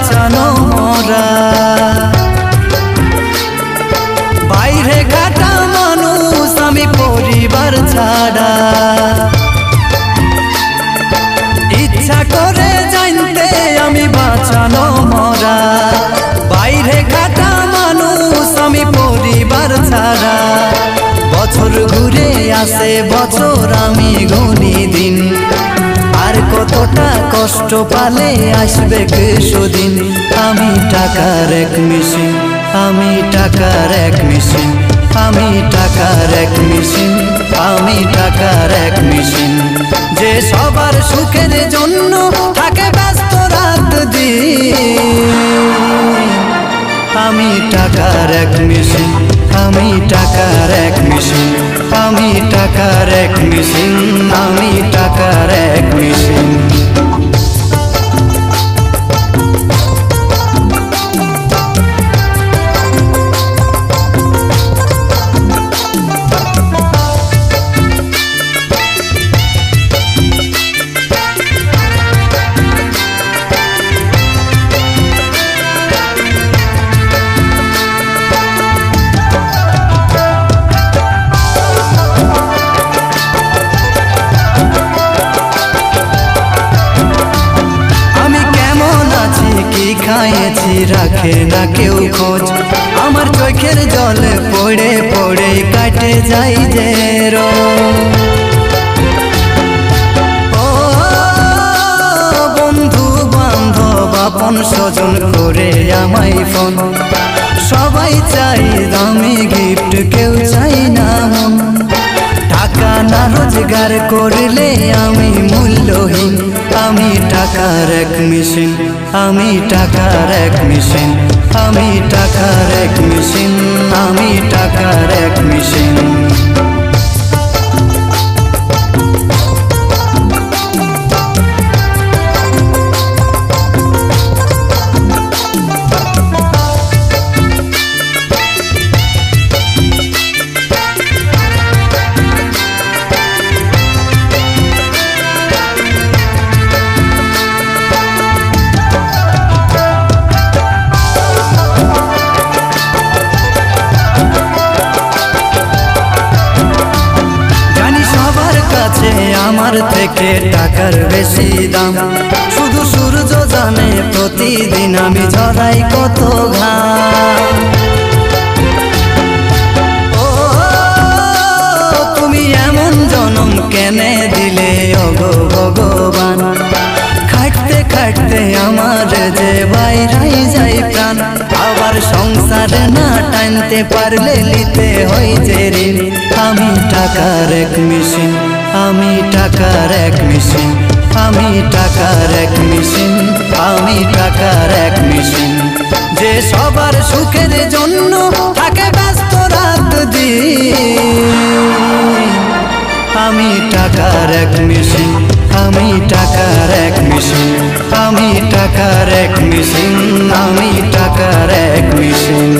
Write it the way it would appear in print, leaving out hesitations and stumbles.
বাঁচানো মরা। বাইরে কাটা মানুষ আমি পরিবার ছাড়া, ইচ্ছা করে জানতে আমি বাঁচানো মরা। বাইরে কাটা মানুষ আমি পরিবার ছাড়া, বছর ঘুরে আসে বছর আমি গুনি দিন, আর কতটা কষ্ট পালে আসবে কিছুদিন। আমি টাকার এক মেশিন, আমি টাকার এক মেশিন, আমি টাকার এক মেশিন, আমি টাকার এক মেশিন, যে সবার সুখের জন্য থাকে ব্যস্ত রাত দিন। আমি টাকার এক মেশিন, আমি টাকার এক মেশিন, আমি টাকার এক মেশিন, আমি টাকার এক মেশিন। খাইয়েছি রাখে না কেউ খোঁজ, আমার চোখের জলে পড়ে পড়ে কাটে যাই যে ও বন্ধু বান্ধব আপন স্বজন করে আমায় ফোন, সবাই চাই দামি গিফট কেউ চাই না মন। টাকা না রোজগার করলে আমি মূল্যহীন, আমি টাকার এক মেশিন, আমি টাকার এক মেশিন, আমি টাকার এক মেশিন, আমি টাকার এক মেশিন। আমার থেকে টাকার বেশি দাম, শুধু সূর্য জানে প্রতিদিন আমি ঝরাই কত ঘাম। ও তুমি এমন জনম কেনে দিলে ওগো ভগবান, খাটতে খাটতে আমার যে বাইরাই যাই প্রাণ। আবার সংসার না টানতে পারলে নিতে হয় যে ঋণ। আমি টাকার এক মেশিন, আমি টাকার এক মেশিন, আমি টাকার এক মেশিন, আমি টাকার এক মেশিন, যে সবার সুখের জন্য থাকে ব্যস্ত রাত দিন। আমি টাকার এক মেশিন, আমি টাকার এক মেশিন, আমি টাকার এক মেশিন, আমি টাকার এক মেশিন।